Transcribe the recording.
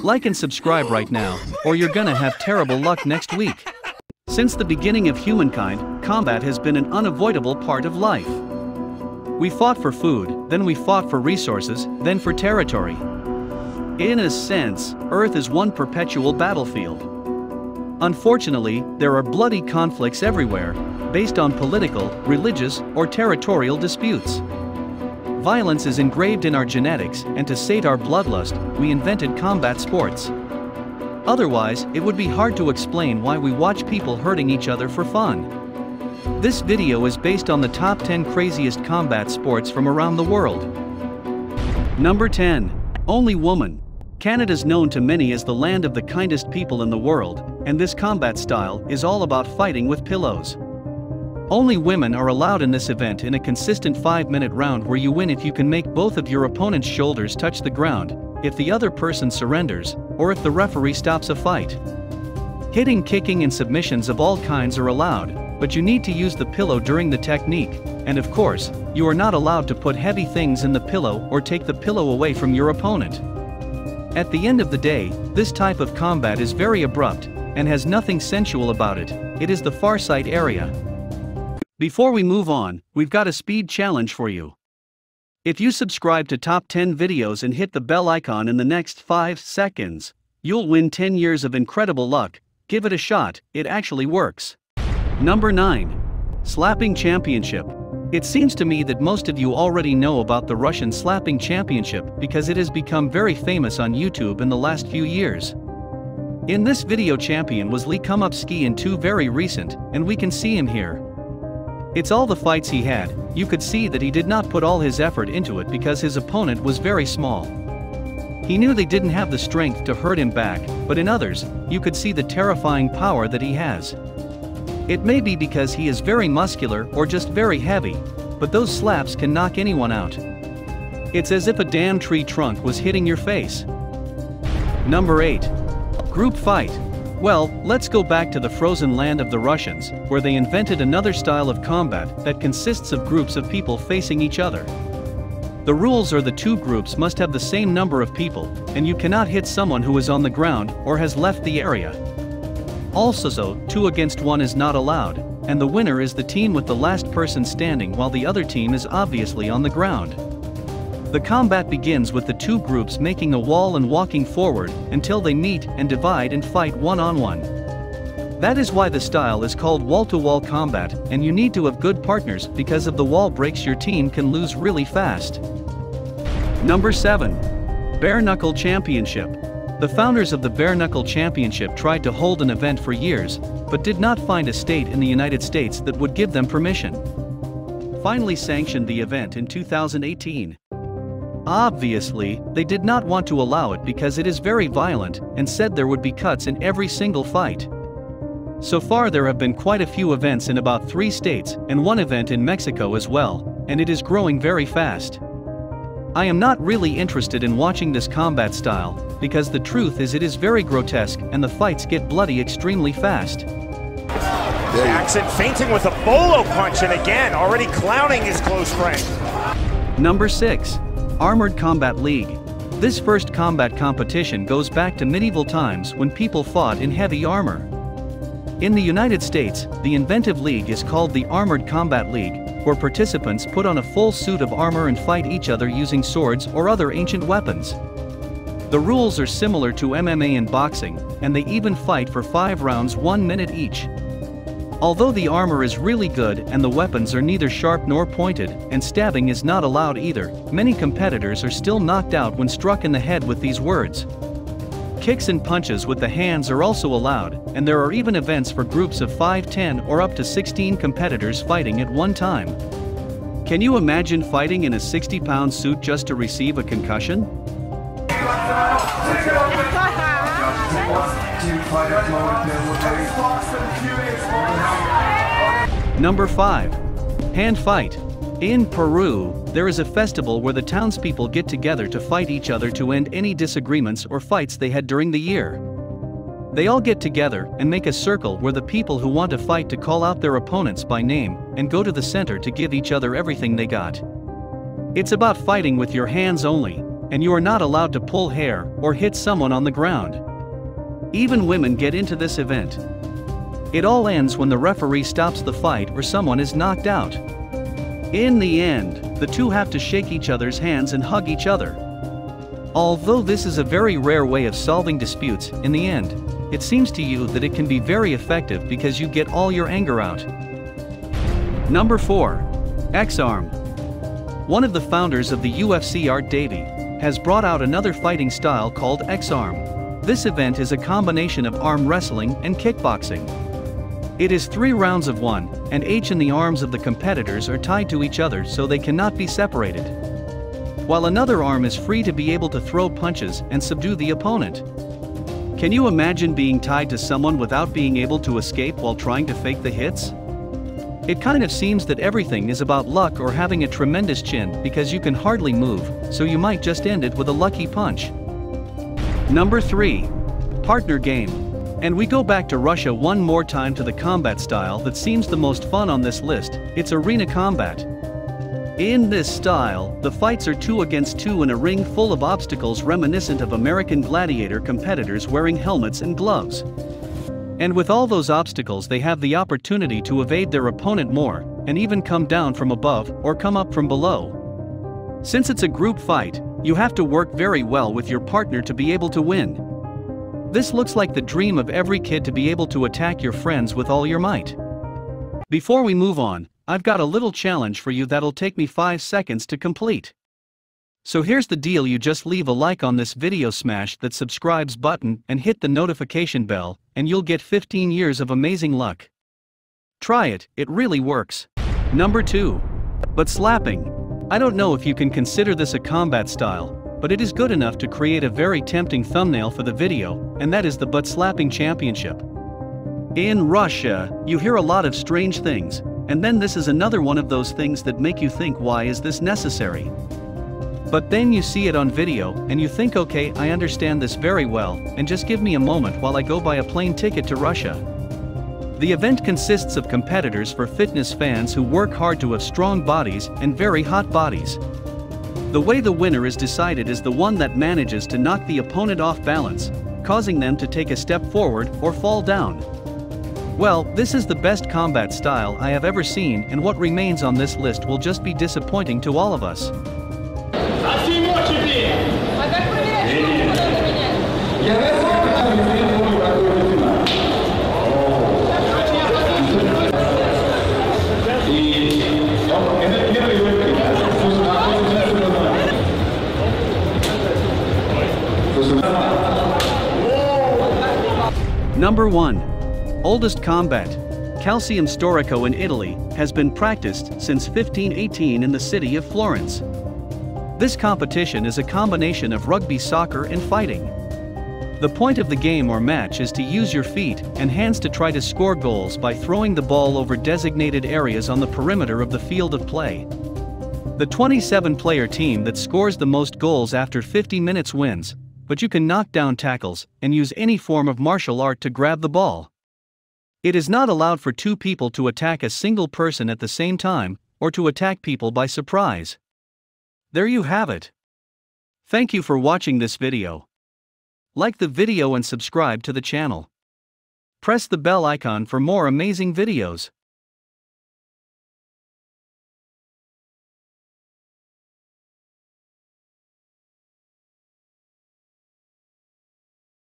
Like and subscribe right now, or you're gonna have terrible luck next week. Since the beginning of humankind, combat has been an unavoidable part of life. We fought for food, then we fought for resources, then for territory. In a sense, Earth is one perpetual battlefield. Unfortunately, there are bloody conflicts everywhere, based on political, religious, or territorial disputes. Violence is engraved in our genetics, and to sate our bloodlust, we invented combat sports. Otherwise, it would be hard to explain why we watch people hurting each other for fun. This video is based on the top 10 craziest combat sports from around the world. Number 10. Only woman. Canada's known to many as the land of the kindest people in the world, and this combat style is all about fighting with pillows. Only women are allowed in this event in a consistent 5-minute round where you win if you can make both of your opponent's shoulders touch the ground, if the other person surrenders, or if the referee stops a fight. Hitting, kicking and submissions of all kinds are allowed, but you need to use the pillow during the technique, and of course, you are not allowed to put heavy things in the pillow or take the pillow away from your opponent. At the end of the day, this type of combat is very abrupt, and has nothing sensual about it. It is the far side area. Before we move on, we've got a speed challenge for you. If you subscribe to top 10 videos and hit the bell icon in the next 5 seconds, you'll win 10 years of incredible luck. Give it a shot, it actually works. Number 9. Slapping Championship. It seems to me that most of you already know about the Russian Slapping Championship because it has become very famous on YouTube in the last few years. In this video, champion was Lee Kumupski in 2 very recent, and we can see him here. It's all the fights he had. You could see that he did not put all his effort into it because his opponent was very small. He knew they didn't have the strength to hurt him back, but in others, you could see the terrifying power that he has. It may be because he is very muscular or just very heavy, but those slaps can knock anyone out. It's as if a damn tree trunk was hitting your face. Number 8. Group fight. Well, let's go back to the frozen land of the Russians, where they invented another style of combat that consists of groups of people facing each other. The rules are the 2 groups must have the same number of people, and you cannot hit someone who is on the ground or has left the area. Also, 2 against 1 is not allowed, and the winner is the team with the last person standing while the other team is obviously on the ground. The combat begins with the 2 groups making a wall and walking forward until they meet and divide and fight one-on-one. That is why the style is called wall-to-wall combat, and you need to have good partners because if the wall breaks your team can lose really fast. Number 7. Bareknuckle Championship. The founders of the Bareknuckle Championship tried to hold an event for years, but did not find a state in the United States that would give them permission. Finally sanctioned the event in 2018. Obviously, they did not want to allow it because it is very violent, and said there would be cuts in every single fight. So far there have been quite a few events in about 3 states, and 1 event in Mexico as well, and it is growing very fast. I am not really interested in watching this combat style, because the truth is it is very grotesque and the fights get bloody extremely fast. Jackson fainting with a bolo punch, and again, already clowning his close friend. Number 6. Armored Combat League. This first combat competition goes back to medieval times when people fought in heavy armor. In the United States, the inventive league is called the Armored Combat League, where participants put on a full suit of armor and fight each other using swords or other ancient weapons. The rules are similar to MMA and boxing, and they even fight for 5 rounds 1 minute each. Although the armor is really good and the weapons are neither sharp nor pointed, and stabbing is not allowed either, many competitors are still knocked out when struck in the head with these words. Kicks and punches with the hands are also allowed, and there are even events for groups of 5, 10 or up to 16 competitors fighting at one time. Can you imagine fighting in a 60-pound suit just to receive a concussion? Number 5. Hand fight. In Peru, there is a festival where the townspeople get together to fight each other to end any disagreements or fights they had during the year. They all get together and make a circle where the people who want to fight to call out their opponents by name and go to the center to give each other everything they got. It's about fighting with your hands only, and you are not allowed to pull hair or hit someone on the ground. Even women get into this event. It all ends when the referee stops the fight or someone is knocked out. In the end, the two have to shake each other's hands and hug each other. Although this is a very rare way of solving disputes, in the end, it seems to you that it can be very effective because you get all your anger out. Number 4. XArm. One of the founders of the UFC, Art Davie, has brought out another fighting style called XArm. This event is a combination of arm wrestling and kickboxing. It is 3 rounds of 1, and each in the arms of the competitors are tied to each other so they cannot be separated, while another arm is free to be able to throw punches and subdue the opponent. Can you imagine being tied to someone without being able to escape while trying to fake the hits? It kind of seems that everything is about luck or having a tremendous chin because you can hardly move, so you might just end it with a lucky punch. Number 3. Partner game. And we go back to Russia one more time to the combat style that seems the most fun on this list. It's arena combat. In this style, the fights are 2 against 2 in a ring full of obstacles reminiscent of American Gladiator competitors wearing helmets and gloves. And with all those obstacles, they have the opportunity to evade their opponent more, and even come down from above or come up from below. Since it's a group fight, you have to work very well with your partner to be able to win. This looks like the dream of every kid, to be able to attack your friends with all your might. Before we move on, I've got a little challenge for you that'll take me 5 seconds to complete. So here's the deal: you just leave a like on this video, smash that subscribes button and hit the notification bell, and you'll get 15 years of amazing luck. Try it, it really works. Number 2. Butt slapping. I don't know if you can consider this a combat style, but it is good enough to create a very tempting thumbnail for the video, and that is the Butt Slapping Championship. In Russia, you hear a lot of strange things, and then this is another one of those things that make you think, why is this necessary? But then you see it on video, and you think, okay, I understand this very well, and just give me a moment while I go buy a plane ticket to Russia. The event consists of competitors for fitness fans who work hard to have strong bodies and very hot bodies. The way the winner is decided is the one that manages to knock the opponent off balance, causing them to take a step forward or fall down. Well, this is the best combat style I have ever seen, and what remains on this list will just be disappointing to all of us. Number 1. Oldest combat. Calcium storico in Italy has been practiced since 1518 in the city of Florence. This competition is a combination of rugby, soccer, and fighting. The point of the game or match is to use your feet and hands to try to score goals by throwing the ball over designated areas on the perimeter of the field of play. The 27-player team that scores the most goals after 50 minutes wins, but you can knock down tackles and use any form of martial art to grab the ball. It is not allowed for 2 people to attack a single person at the same time, or to attack people by surprise. There you have it. Thank you for watching this video. Like the video and subscribe to the channel. Press the bell icon for more amazing videos.